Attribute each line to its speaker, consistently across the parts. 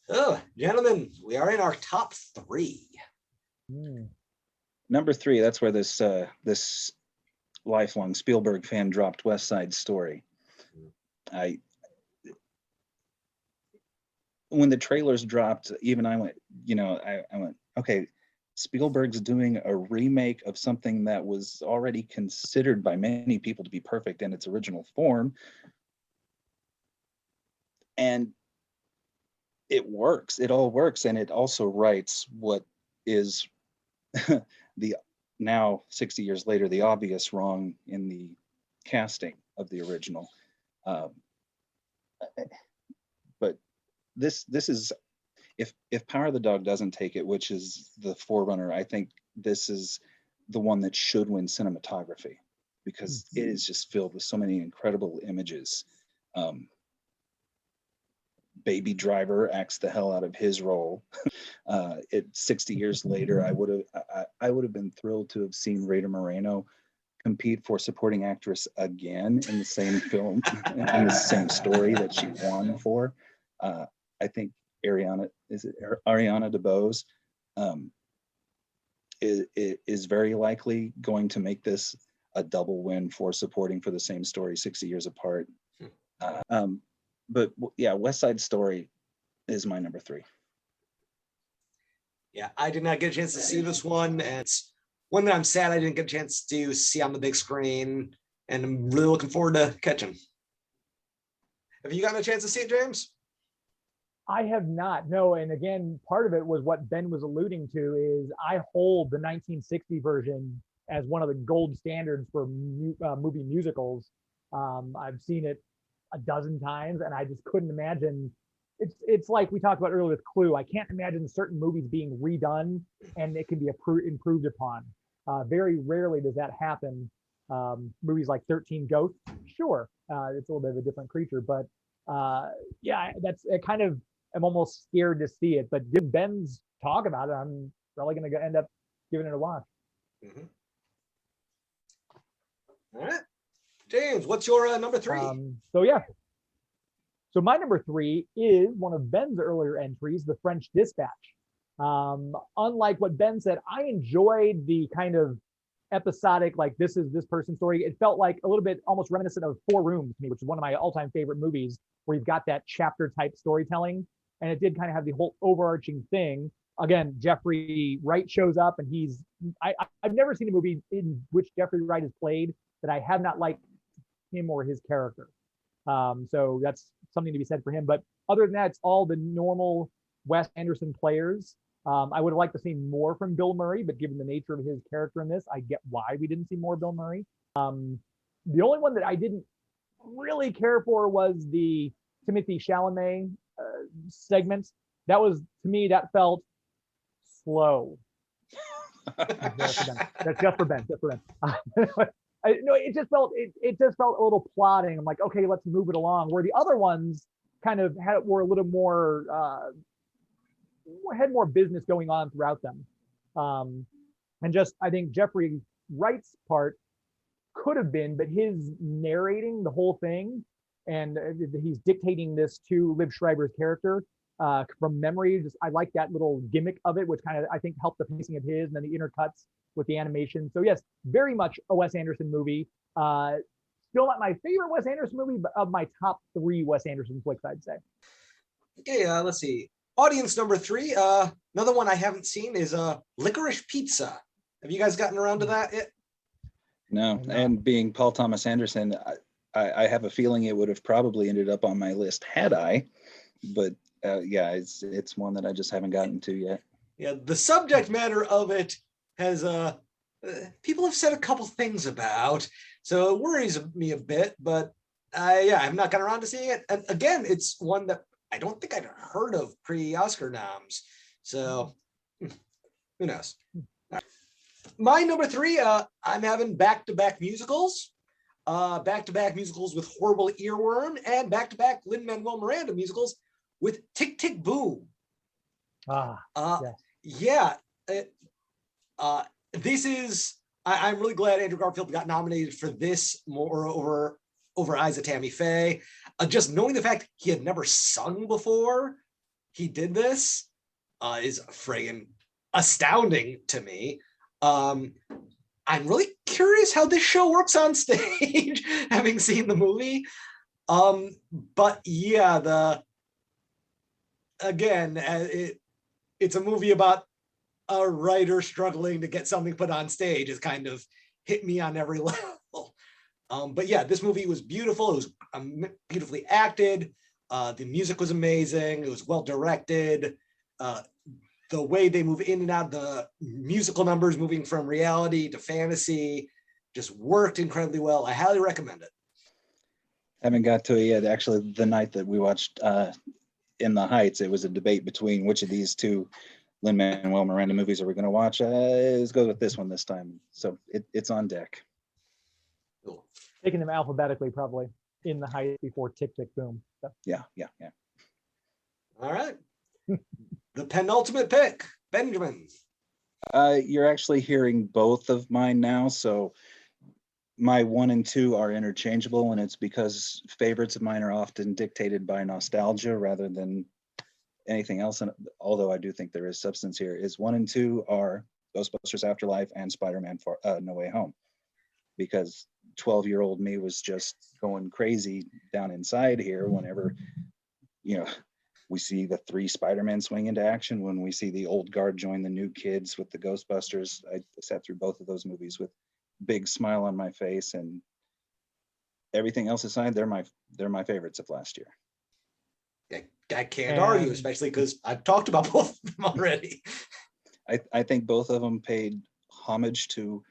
Speaker 1: Oh, gentlemen, we are in our top three.
Speaker 2: Number three, that's where this lifelong Spielberg fan dropped West Side Story. When the trailers dropped, even I went, I went, okay, Spielberg's doing a remake of something that was already considered by many people to be perfect in its original form. And it works. It all works. And it also writes what is the now 60 years later, the obvious wrong in the casting of the original. But this is, if Power of the Dog doesn't take it, which is the forerunner, I think this is the one that should win cinematography, because it is just filled with so many incredible images. Baby Driver acts the hell out of his role. 60 years later, I would have been thrilled to have seen Rita Moreno compete for supporting actress again in the same film, in the same story that she won for. I think Ariana DeBose is very likely going to make this a double win for supporting for the same story 60 years apart. But yeah, West Side Story is my number three.
Speaker 1: Yeah, I did not get a chance to see this one, and it's one that I'm sad I didn't get a chance to see on the big screen, and I'm really looking forward to catching. Have you gotten a chance to see it, James?
Speaker 3: I have not, no. And again, part of it was what Ben was alluding to is I hold the 1960 version as one of the gold standards for movie musicals. I've seen it a dozen times, and I just couldn't imagine. It's like we talked about earlier with Clue. I can't imagine certain movies being redone and it can be improved upon. Very rarely does that happen. Movies like 13 Ghosts, sure, it's a little bit of a different creature, but yeah, that's it. Kind of, I'm almost scared to see it. But given Ben's talk about it, I'm probably going to end up giving it a watch.
Speaker 1: Mm-hmm. All right. James, what's your number three?
Speaker 3: So my number three is one of Ben's earlier entries, The French Dispatch. Unlike what Ben said, I enjoyed the kind of episodic, like this is this person's story. It felt like a little bit almost reminiscent of Four Rooms to me, which is one of my all-time favorite movies, where you've got that chapter type storytelling. And it did kind of have the whole overarching thing. Again, Jeffrey Wright shows up, and I've never seen a movie in which Jeffrey Wright is played that I have not liked him or his character. So that's something to be said for him. But other than that, it's all the normal Wes Anderson players. I would have liked to see more from Bill Murray, but given the nature of his character in this, I get why we didn't see more Bill Murray. The only one that I didn't really care for was the Timothée Chalamet segment. That was, to me, that felt slow. That's just for Ben. It just felt a little plodding. I'm like, okay, let's move it along. Where the other ones kind of were a little more had more business going on throughout them. And just, I think Jeffrey Wright's part could have been, but his narrating the whole thing, and he's dictating this to Liv Schreiber's character from memory. Just, I like that little gimmick of it, which kind of, I think, helped the pacing of his, and then the intercuts with the animation. So yes, very much a Wes Anderson movie. Still not my favorite Wes Anderson movie, but of my top three Wes Anderson flicks, I'd say.
Speaker 1: Okay, let's see. Audience number three. Another one I haven't seen is Licorice Pizza. Have you guys gotten around to that yet?
Speaker 2: No, and being Paul Thomas Anderson, I have a feeling it would have probably ended up on my list had I, but yeah, it's one that I just haven't gotten to yet.
Speaker 1: Yeah, the subject matter of it has people have said a couple things about, so it worries me a bit, but yeah, I've not gotten around to seeing it. And again, it's one that I don't think I'd heard of pre-Oscar noms, so who knows. My number three, I'm having back-to-back musicals. Back-to-back musicals with Horrible Earworm, and back-to-back Lin-Manuel Miranda musicals with Tick, Tick, Boom. Yeah. This is, I'm really glad Andrew Garfield got nominated for this more over eyes of Tammy Faye. Just knowing the fact he had never sung before he did this is friggin' astounding to me. I'm really curious how this show works on stage, having seen the movie. But yeah, it's a movie about a writer struggling to get something put on stage. Is kind of hit me on every level. But yeah, this movie was beautiful. It was beautifully acted. The music was amazing. It was well directed. The way they move in and out, the musical numbers moving from reality to fantasy, just worked incredibly well. I highly recommend it.
Speaker 2: Haven't got to it yet. Actually, the night that we watched In the Heights, it was a debate between which of these two Lin-Manuel Miranda movies are we going to watch. Let's go with this one this time. So it's on deck.
Speaker 1: Cool.
Speaker 3: Taking them alphabetically, probably In the Heights before Tick, Tick, Boom. So.
Speaker 2: Yeah.
Speaker 1: All right. The penultimate pick, Benjamin.
Speaker 2: You're actually hearing both of mine now. So my 1 and 2 are interchangeable, and it's because favorites of mine are often dictated by nostalgia rather than anything else. And although I do think there is substance here, is 1 and 2 are Ghostbusters Afterlife and Spider-Man No Way Home, because 12-year-old me was just going crazy down inside here whenever, we see the 3 Spider-Man swing into action, when we see the old guard join the new kids with the Ghostbusters. I sat through both of those movies with big smile on my face, and everything else aside, they're my favorites of last year.
Speaker 1: I can't argue, especially because I've talked about both of them already.
Speaker 2: I think both of them paid homage to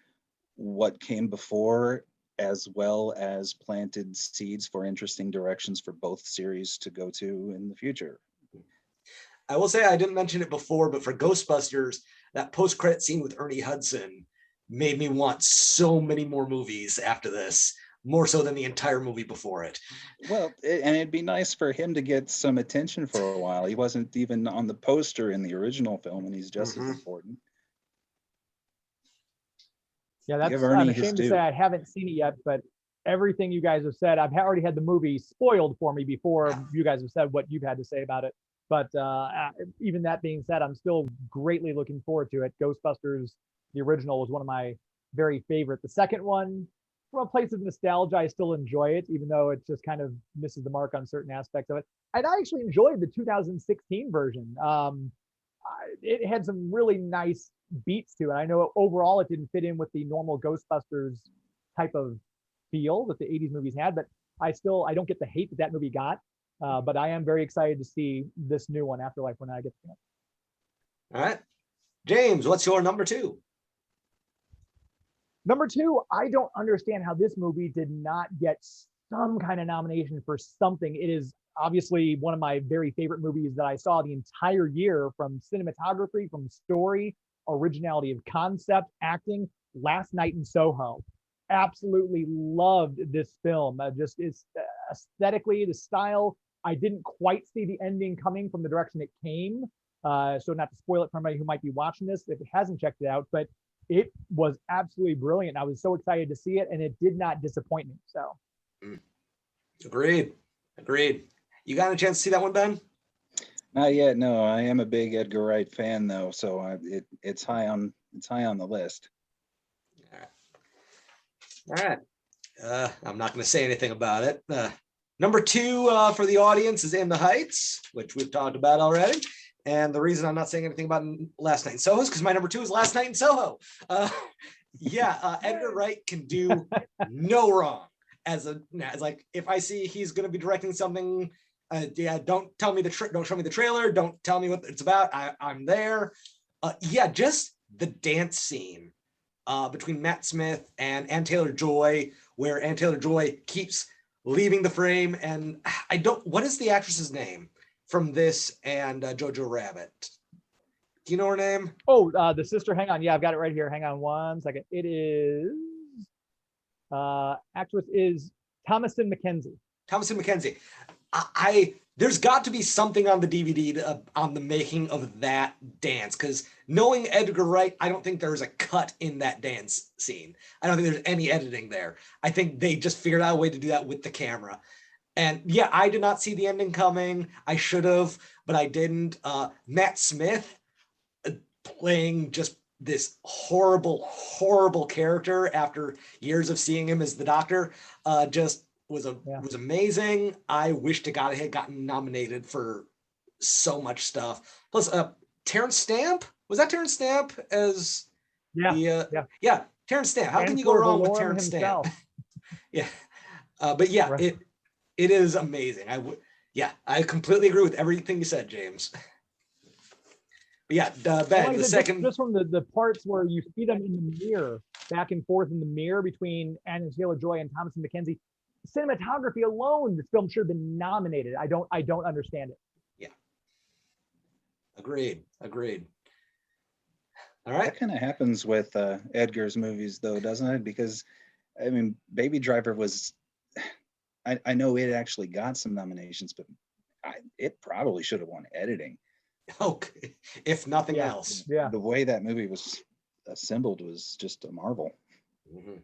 Speaker 2: what came before, as well as planted seeds for interesting directions for both series to go to in the future.
Speaker 1: I will say, I didn't mention it before, but for Ghostbusters, that post-credit scene with Ernie Hudson made me want so many more movies after this, more so than the entire movie before it.
Speaker 2: Well, and it'd be nice for him to get some attention for a while. He wasn't even on the poster in the original film, and he's just as important.
Speaker 3: Yeah, I'm ashamed to say I haven't seen it yet, but everything you guys have said, I've already had the movie spoiled for me before you guys have said what you've had to say about it. But even that being said, I'm still greatly looking forward to it. Ghostbusters, the original, was one of my very favorite. The second one, from a place of nostalgia, I still enjoy it, even though it just kind of misses the mark on certain aspects of it. And I actually enjoyed the 2016 version. It had some really nice beats to it. I know overall it didn't fit in with the normal Ghostbusters type of feel that the 80s movies had, but I don't get the hate that movie got. But I am very excited to see this new one, Afterlife, when I get to it.
Speaker 1: All right. James, what's your number 2?
Speaker 3: Number 2, I don't understand how this movie did not get some kind of nomination for something. It is obviously one of my very favorite movies that I saw the entire year, from cinematography, from story, originality of concept, acting. Last Night in Soho. Absolutely loved this film. Just it's aesthetically, the style. I didn't quite see the ending coming from the direction it came. So not to spoil it for anybody who might be watching this if it hasn't checked it out, but it was absolutely brilliant. I was so excited to see it, and it did not disappoint me. So,
Speaker 1: Agreed. You got a chance to see that one, Ben?
Speaker 2: Not yet. No, I am a big Edgar Wright fan, though, so it's high on the list.
Speaker 1: All right. I'm not going to say anything about it. Number 2 for the audience is In the Heights, which we've talked about already. And the reason I'm not saying anything about Last Night in Soho is because my number 2 is Last Night in Soho. Edgar Wright can do no wrong. As like, if I see he's going to be directing something, don't tell me don't show me the trailer. Don't tell me what it's about. I'm there. Just the dance scene between Matt Smith and Ann Taylor-Joy, where Ann Taylor-Joy keeps leaving the frame. And what is the actress's name from this and Jojo Rabbit? Do you know her name?
Speaker 3: Oh, the sister. Hang on. Yeah, I've got it right here. Hang on one second. It is, actress is Thomasin McKenzie.
Speaker 1: Thomasin McKenzie. There's got to be something on the DVD on the making of that dance, because knowing Edgar Wright, I don't think there's a cut in that dance scene. I don't think there's any editing there. I think they just figured out a way to do that with the camera. And yeah, I did not see the ending coming. I should have, but I didn't. Matt Smith playing just this horrible, horrible character after years of seeing him as the Doctor, just was amazing. I wish to God I had gotten nominated for so much stuff. Plus, Terrence Stamp, was that Terrence Stamp as yeah, Terrence Stamp. How can you go wrong with Terrence Stamp? Yeah, but yeah, right. It is amazing. I completely agree with everything you said, James. But yeah, Ben, like the second.
Speaker 3: Just from the parts where you see them in the mirror, back and forth in the mirror between Anya Taylor-Joy and Thomasin McKenzie, cinematography alone, this film should have been nominated. I don't understand it.
Speaker 1: Yeah. Agreed. All right.
Speaker 2: That kind of happens with Edgar's movies, though, doesn't it? Because, I mean, Baby Driver was, I know it actually got some nominations, but it probably should have won editing.
Speaker 1: Okay, if nothing else.
Speaker 3: Yeah.
Speaker 2: The way that movie was assembled was just a marvel.
Speaker 1: Mm-hmm.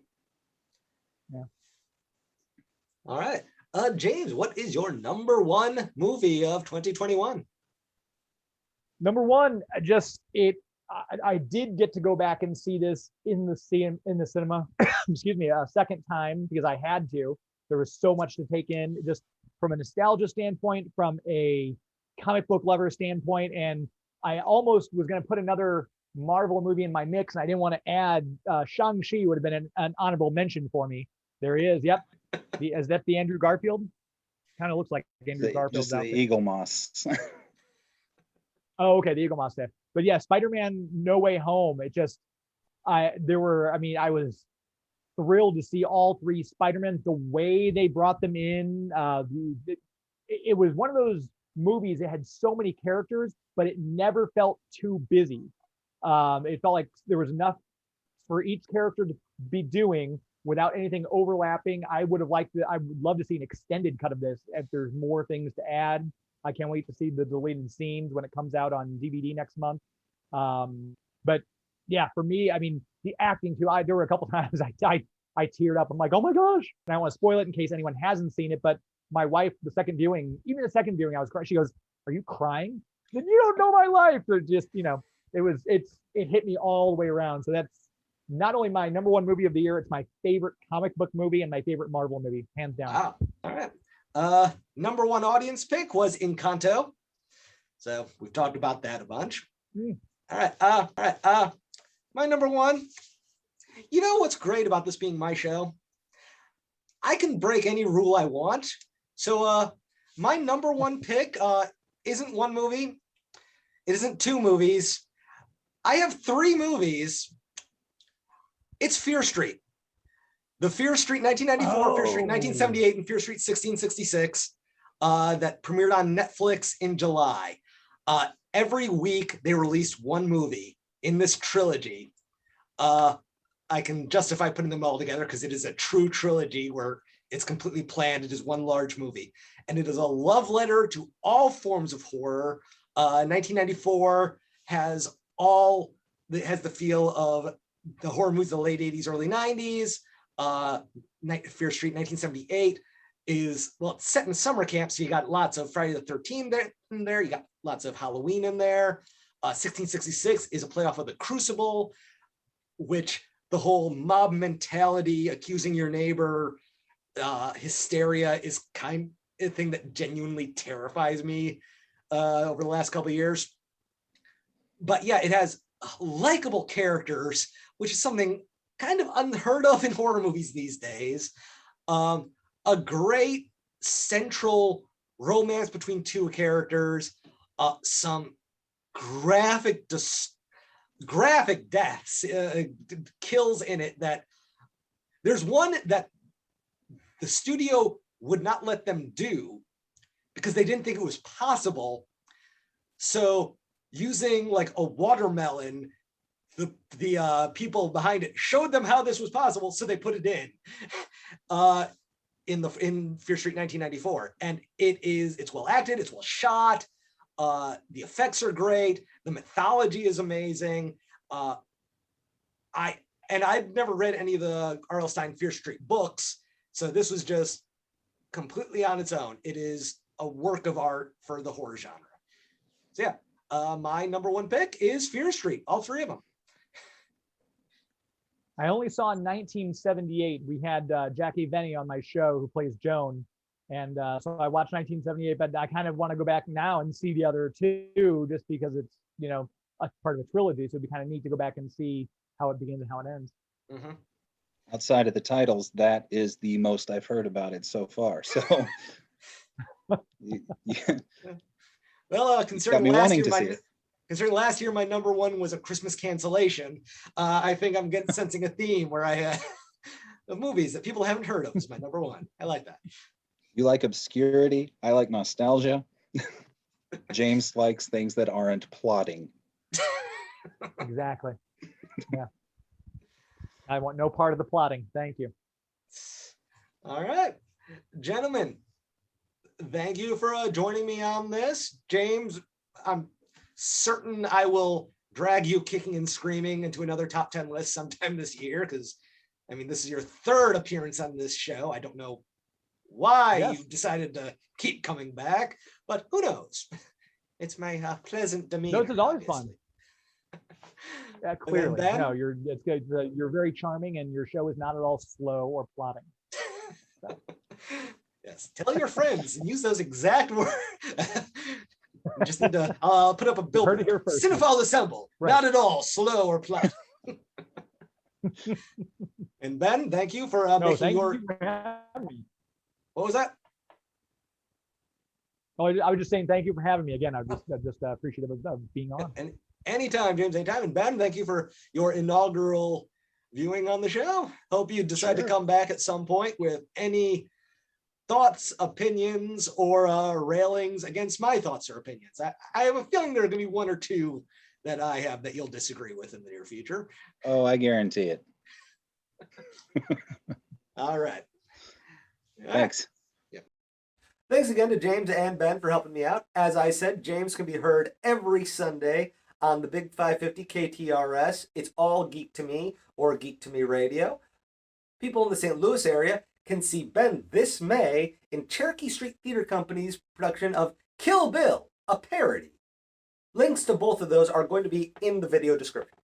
Speaker 3: Yeah.
Speaker 1: All right. James, what is your number one movie of 2021?
Speaker 3: Number one, I did get to go back and see this in the cinema, excuse me, a second time because I had to. There was so much to take in, just from a nostalgia standpoint, from a comic book lover standpoint, and I almost was going to put another Marvel movie in my mix, and I didn't want to add Shang-Chi would have been an honorable mention for me. There he is. Yep. Is that the Andrew Garfield? Kind of looks like Andrew Garfield's
Speaker 2: just the Eagle Moss.
Speaker 3: Oh, okay, the Eagle Moss stuff. But yeah, Spider-Man No Way Home. I was thrilled to see all three Spider-Mans. The way they brought them in, it was one of those movies that had so many characters, but it never felt too busy. It felt like there was enough for each character to be doing without anything overlapping. I would love to see an extended cut of this if there's more things to add. I can't wait to see the deleted scenes when it comes out on DVD next month. But yeah, for me, I mean, the acting too, there were a couple times I teared up. I'm like, oh my gosh. And I don't want to spoil it in case anyone hasn't seen it, but my wife, the second viewing, I was crying. She goes, "Are you crying? Then you don't know my life." Or just, it hit me all the way around. So that's not only my number one movie of the year, it's my favorite comic book movie and my favorite Marvel movie, hands down.
Speaker 1: Wow. All right. Number one audience pick was Encanto. So we've talked about that a bunch. All right. My number one. You know what's great about this being my show? I can break any rule I want. So my number one pick isn't one movie. It isn't two movies. I have three movies. It's Fear Street. The Fear Street 1994, Fear Street 1978, and Fear Street 1666 that premiered on Netflix in July. Every week they released one movie in this trilogy. I can justify putting them all together because it is a true trilogy where it's completely planned. It is one large movie. And it is a love letter to all forms of horror. 1994 has the feel of the horror movies of the late 80s, early 90s. Fear Street 1978 is, well, it's set in summer camp. So you got lots of Friday the 13th in there. You got lots of Halloween in there. 1666 is a playoff of The Crucible, which the whole mob mentality, accusing your neighbor, hysteria is kind of a thing that genuinely terrifies me over the last couple of years. But yeah, it has likable characters, which is something kind of unheard of in horror movies these days. A great central romance between two characters, some graphic deaths, kills in it that there's one that the studio would not let them do because they didn't think it was possible. So using like a watermelon, the people behind it showed them how this was possible, so they put it in Fear Street 1994, and it's well acted, it's well shot, the effects are great, the mythology is amazing. I've never read any of the R.L. Stine Fear Street books, so this was just completely on its own. It is a work of art for the horror genre. So yeah, my number one pick is Fear Street, all three of them.
Speaker 3: I only saw in 1978. We had Jackie Venny on my show who plays Joan. And so I watched 1978, but I kind of want to go back now and see the other two just because it's, you know, a part of a trilogy. So it'd be kind of neat to go back and see how it begins and how it ends.
Speaker 1: Mm-hmm.
Speaker 2: Outside of the titles, that is the most I've heard about it so far. So, yeah,
Speaker 1: Well,
Speaker 2: got me wanting to see it.
Speaker 1: considering last year my number one was A Christmas Cancellation, I think I'm sensing a theme where I of movies that people haven't heard of is my number one. I like that.
Speaker 2: You like obscurity. I like nostalgia. James likes things that aren't plotting.
Speaker 3: Exactly. Yeah. I want no part of the plotting. Thank you.
Speaker 1: All right, gentlemen, thank you for joining me on this. James, I'm certain I will drag you kicking and screaming into another top 10 list sometime this year, because I mean, this is your third appearance on this show. I don't know why you decided to keep coming back, but who knows? It's my pleasant demeanor.
Speaker 3: No, this is always
Speaker 1: obviously.
Speaker 3: fun. Yeah, clearly.
Speaker 1: Ben?
Speaker 3: No, it's good. You're very charming, and your show is not at all slow or plotting.
Speaker 1: Yes, tell your friends and use those exact words. We just need to put up a billboard. Cinephile Assemble. Right. Not at all slow or plotting. And Ben, thank you for making your.
Speaker 3: You for having me.
Speaker 1: What was that?
Speaker 3: Oh, I was just saying thank you for having me again. I'm just appreciative of being on.
Speaker 1: And anytime, James, anytime. And Ben, thank you for your inaugural viewing on the show. Hope you decide to come back at some point with any thoughts, opinions, or railings against my thoughts or opinions. I have a feeling there are going to be one or two that I have that you'll disagree with in the near future.
Speaker 2: Oh, I guarantee it.
Speaker 1: All right.
Speaker 2: Thanks.
Speaker 1: Yep. Thanks again to James and Ben for helping me out. As I said, James can be heard every Sunday on the Big 550 KTRS. It's all Geek to Me or Geek to Me Radio. People in the St. Louis area can see Ben this May in Cherokee Street Theater Company's production of Kill Bill, a parody. Links to both of those are going to be in the video description.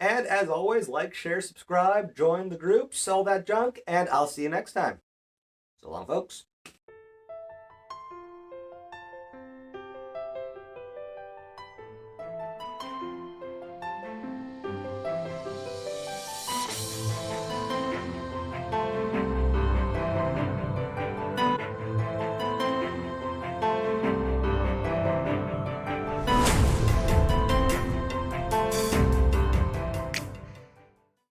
Speaker 1: And as always, like, share, subscribe, join the groups, all that junk, and I'll see you next time. So long, folks.